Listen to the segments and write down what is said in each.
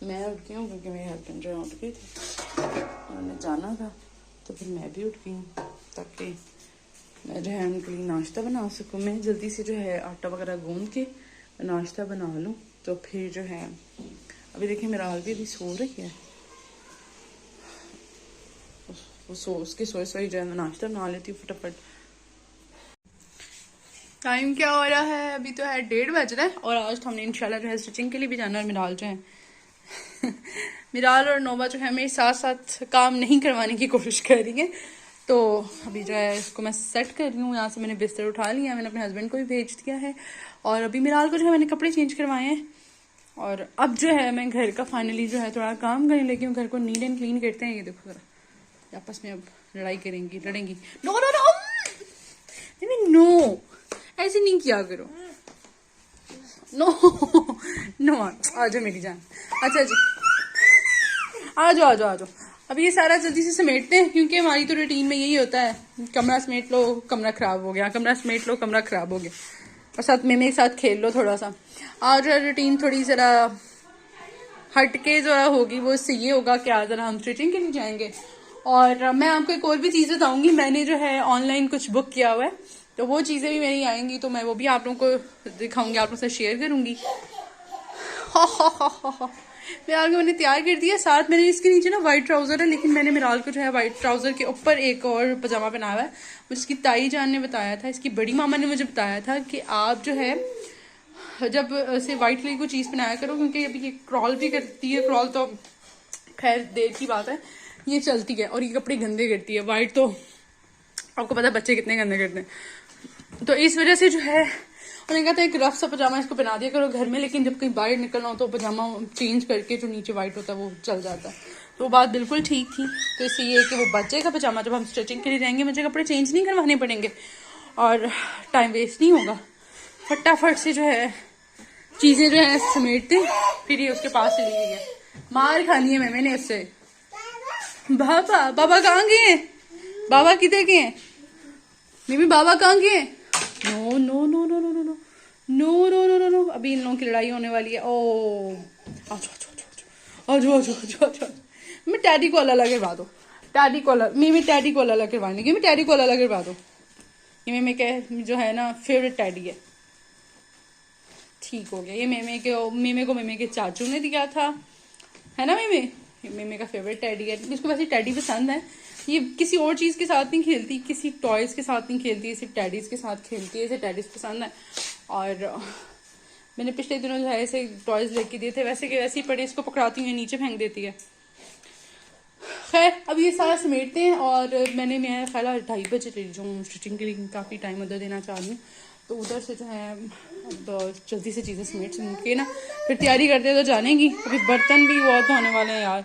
मैं उठ गई हूँ क्योंकि मेरे हस्बैंड जो है उठ गए थे, उन्होंने जाना था, तो फिर मैं भी उठ गई हूँ ताकि मैं जो है उनके लिए नाश्ता बना सकूँ। मैं जल्दी से जो है आटा वगैरह गूंद के नाश्ता बना लूँ। तो फिर जो है अभी देखिए मेरा हाल भी अभी सो रही है, वो उसके सोए जो है मैं नाश्ता बना लेती हूँ फटाफट। टाइम क्या हो रहा है? अभी तो है 1:30 बज रहा है और आज तो हमने इंशाल्लाह जो है स्टिचिंग के लिए भी जाना है। और मिराल जो है मिराल और नोबा जो है मेरे साथ साथ काम नहीं करवाने की कोशिश कर रही है। तो अभी जो है इसको मैं सेट कर रही हूँ। यहाँ से मैंने बिस्तर उठा लिया, मैंने अपने हस्बैंड को भी भेज दिया है और अभी मिराल को जो है मैंने कपड़े चेंज करवाए हैं। और अब जो है मैं घर का फाइनली जो है थोड़ा काम करने लगी हूँ। घर को नीट एंड क्लीन करते हैं। ये देखो जरा आपस में अब लड़ाई करेंगी, लड़ेंगी। नो नो नो नो, ऐसे नहीं किया करो। नो नो, आ जाओ मेरी जान। अच्छा जी, आ जाओ आ जाओ आ जाओ। अब ये सारा जल्दी से समेटते हैं क्योंकि हमारी तो रूटीन में यही होता है, कमरा समेट लो कमरा खराब हो गया, कमरा समेट लो कमरा खराब हो गया, और साथ में एक साथ खेल लो थोड़ा सा। आज रूटीन थोड़ी जरा हटके जो होगी वो इससे ये होगा कि आज जरा हम स्टिचिंग के लिए जाएंगे। और मैं आपको एक और भी चीज़ बताऊंगी, मैंने जो है ऑनलाइन कुछ बुक किया हुआ है, तो वो चीज़ें भी मेरी आएंगी, तो मैं वो भी आप लोगों को दिखाऊंगी, आप लोगों से शेयर करूंगी। मिराल को मैंने तैयार कर दिया। साथ मैंने इसके नीचे ना वाइट ट्राउजर है, लेकिन मैंने मिराल को जो है वाइट ट्राउजर के ऊपर एक और पजामा पहनाया हुआ है। मुझे इसकी ताई जान ने बताया था, इसकी बड़ी मामा ने मुझे बताया था कि आप जो है जब से वाइट कलर को चीज़ पहनाया करो, क्योंकि अभी ये क्रॉल भी करती है। क्रॉल तो खैर देर की बात है, ये चलती है और ये कपड़े गंदे करती है। वाइट तो आपको पता है बच्चे कितने गंदे करते हैं, तो इस वजह से जो है उन्होंने कहा था एक रफ सा पजामा इसको पहना दिया करो घर में, लेकिन जब कहीं बाहर निकलना हो तो पजामा चेंज करके जो नीचे वाइट होता है वो चल जाता है। तो वो बात बिल्कुल ठीक थी। तो इससे ये है कि वो बच्चे का पजामा जब हम स्टिचिंग के लिए जाएंगे मुझे कपड़े चेंज नहीं करवाने पड़ेंगे और टाइम वेस्ट नहीं होगा। फटाफट से जो है चीज़ें जो है समेटते, फिर ये उसके पास चली गई है। मार खानी है मैंने उससे। बाबा बाबा कहाँ गए हैं? बाबा किधर गए हैं? मम्मी बाबा कहाँ गए? No no no no no no no no no no no no, अभी इन लोगों की लड़ाई होने वाली है। ओ आज मैं टैडी को अलग करवा दो। टैडी को अलग, मम्मी टैडी को अलग करवाने की, मैं टैडी को अलग करवा दो। ये मम्मी के जो है ना फेवरेट टैडी है। ठीक हो गया। ये मेमे के चाचू ने दिया था, है ना मेमे का फेवरेट टैडी है। इसको वैसे टैडी पसंद है। ये किसी और चीज के साथ नहीं खेलती, किसी टॉयज के साथ नहीं खेलती, सिर्फ टैडीज के साथ खेलती है। इसे टैडीज पसंद है। और मैंने पिछले दिनों जो है ऐसे टॉयज लेके दिए थे, वैसे के वैसे ही पड़े, इसको पकड़ाती हूँ नीचे फेंक देती है। खैर अब ये सारा समेटते हैं और मैं ख्याल 2:30 बजे चली जाऊँ स्टिचिंग के लिए, काफ़ी टाइम उधर देना चाह रही हूँ। तो उधर से जो है अब जल्दी से चीज़ें समेट के ना फिर तैयारी करते हैं तो जाने की। अभी बर्तन भी बहुत होने वाले हैं यार।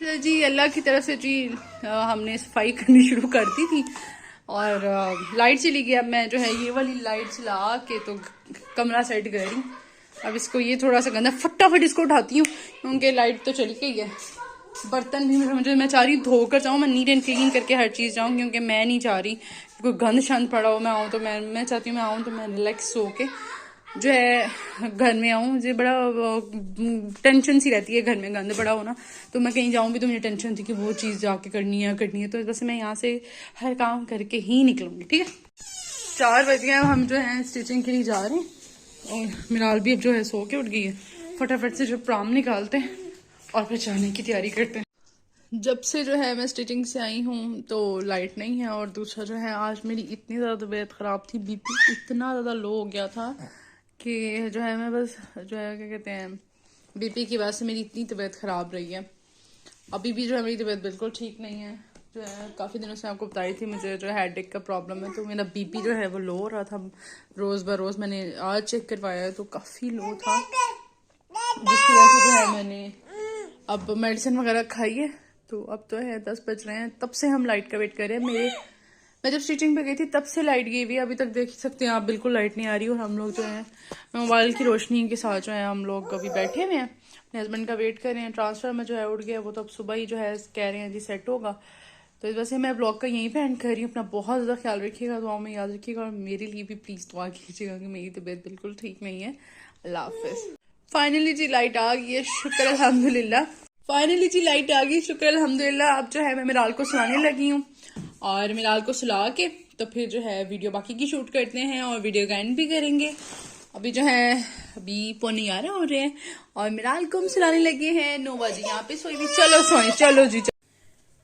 तो जी अल्लाह की तरफ से जी हमने सफाई करनी शुरू कर दी थी और लाइट चली गई। अब मैं जो है ये वाली लाइट चला के तो कमरा सेट कर रही हूँ। अब इसको ये थोड़ा सा गंदा, फटाफट इसको उठाती हूँ क्योंकि लाइट तो चली गई है। बर्तन भी मैं चाह रही धोकर जाऊँ, मैं नीट एंड क्लीन करके हर चीज़ जाऊँ, क्योंकि मैं नहीं चाह रही कोई गंद शंद पड़ा हो। मैं आऊँ तो मैं चाहती हूँ मैं आऊँ तो मैं रिलैक्स हो के जो है घर में आऊँ। मुझे बड़ा टेंशन सी रहती है घर में गंद बड़ा होना, तो मैं कहीं जाऊँ भी तो मुझे टेंशन थी कि वो चीज़ जाके करनी है। तो वैसे मैं यहाँ से हर काम करके ही निकलूँगी। ठीक है, 4 बज गए, हम जो है स्टिचिंग के लिए जा रहे हैं और मिराल भी अब जो है सो के उठ गई है। फटाफट से जो प्राम निकालते हैं और फिर जाने की तैयारी करते हैं। जब से जो है मैं स्टिचिंग से आई हूँ तो लाइट नहीं है, और दूसरा जो है आज मेरी इतनी ज़्यादा तबीयत ख़राब थी, बीपी इतना ज़्यादा लो हो गया था कि जो है मैं बस जो है क्या कहते हैं बीपी की वजह से मेरी इतनी तबीयत ख़राब रही है। अभी भी जो है मेरी तबीयत बिल्कुल ठीक नहीं है। जो है काफ़ी दिनों से आपको बताई थी मुझे जो है हेडेक का प्रॉब्लम है, तो मेरा बीपी जो है वो लो हो रहा था रोज़ ब रोज़। मैंने आज चेक करवाया तो काफ़ी लो था, जिसकी वजह से जो है मैंने अब मेडिसिन वगैरह खाई है। तो अब तो है 10 बज रहे हैं, तब से हम लाइट का वेट कर रहे हैं। मैं जब स्टिचिंग पे गई थी तब से लाइट गई हुई है, अभी तक देख सकते हैं आप, बिल्कुल लाइट नहीं आ रही। और हम लोग जो है मोबाइल की रोशनी के साथ जो है हम लोग अभी बैठे हुए हैं, अपने हस्बैंड का वेट कर रहे हैं। ट्रांसफर में जो है उड़ गया, वो तो अब सुबह ही जो है कह रहे हैं जी सेट होगा। तो इस वजह से मैं ब्लॉग का यहीं पे एंड कर रही हूँ। अपना बहुत ज़्यादा ख्याल रखिएगा, दुआओं में याद रखिएगा, और मेरे लिए भी प्लीज़ दुआ कीजिएगा कि मेरी तबीयत बिल्कुल ठीक नहीं है। अल्लाह हाफिज़। फाइनली जी लाइट आ गई है, शुक्र अल्हम्दुलिल्लाह। फाइनली जी लाइट आ गई, शुक्र अल्हम्दुलिल्लाह। अब जो है मैं मिराल को सुलाने लगी हूँ और मिराल को सुला के तो फिर जो है वीडियो बाकी की शूट करते हैं और वीडियो का एंड भी करेंगे। अभी जो है अभी 11:45 हो रहे हैं और मिराल को हम सुलाने लगे हैं। 9 बजे यहाँ पे सोई भी, चलो सोए, चलो जी।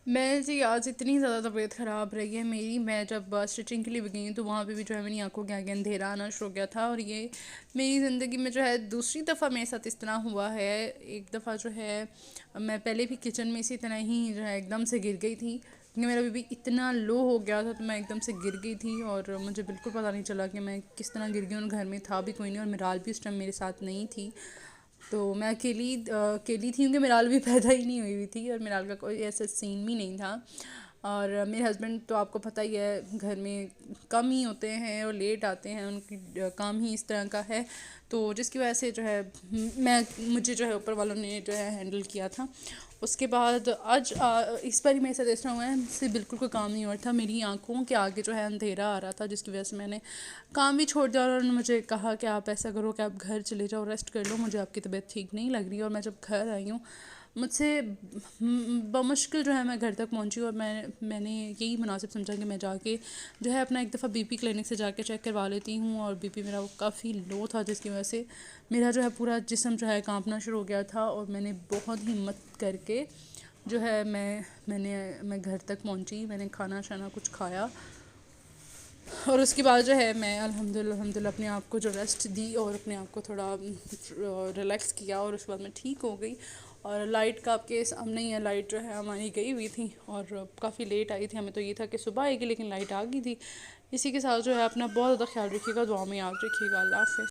मैं जी आज इतनी ज़्यादा तबीयत ख़राब रही है मेरी। मैं जब स्टिचिंग के लिए भी गई तो वहाँ पे भी जो है मेरी आंखों के आगे अंधेरा आना शुरू हो गया था। और ये मेरी ज़िंदगी में जो है दूसरी दफ़ा मेरे साथ इस तरह हुआ है। एक दफ़ा जो है मैं पहले भी किचन में इसी तरह ही जो है एकदम से गिर गई थी, क्योंकि मेरा बीपी इतना लो हो गया था तो मैं एकदम से गिर गई थी और मुझे बिल्कुल पता नहीं चला कि मैं किस तरह गिर गई। और घर में था भी कोई नहीं और मिराल भी उस टाइम मेरे साथ नहीं थी, तो मैं अकेली थी क्योंकि मिराल भी पैदा ही नहीं हुई थी और मिराल का कोई ऐसा सीन भी नहीं था। और मेरे हस्बैंड तो आपको पता ही है घर में कम ही होते हैं और लेट आते हैं, उनकी काम ही इस तरह का है, तो जिसकी वजह से जो है मुझे जो है ऊपर वालों ने जो है हैंडल किया था। उसके बाद आज इस बार ही मेरे साथ ऐसा हुआ है, मुझसे बिल्कुल कोई काम नहीं हो रहा था। मेरी आंखों के आगे जो है अंधेरा आ रहा था, जिसकी वजह से मैंने काम भी छोड़ दिया और उन्होंने मुझे कहा कि आप ऐसा करो कि आप घर चले जाओ, रेस्ट कर लो, मुझे आपकी तबीयत ठीक नहीं लग रही। और मैं जब घर आई हूँ मुझसे बमुश्किल जो है मैं घर तक पहुँची और मैंने यही मुनासिब समझा कि मैं जाके जो है अपना एक दफ़ा बीपी क्लिनिक से जाके चेक करवा लेती हूँ। और बीपी मेरा वो काफ़ी लो था, जिसकी वजह से मेरा जो है पूरा जिस्म जो है कांपना शुरू हो गया था। और मैंने बहुत हिम्मत करके जो है मैं घर तक पहुँची, मैंने खाना शाना कुछ खाया और उसके बाद जो है मैं अल्हम्दुलिल्लाह अपने आप को जो रेस्ट दी और अपने आप को थोड़ा रिलैक्स किया और उसके बाद मैं ठीक हो गई। और लाइट का आपके सामने ही है, लाइट जो है हमारी गई हुई थी और काफ़ी लेट आई थी। हमें तो ये था कि सुबह आएगी, लेकिन लाइट आ गई थी। इसी के साथ जो है अपना बहुत ज़्यादा ख्याल रखिएगा, दुआ में याद रखिएगा। अल्लाह हाफ़िज़।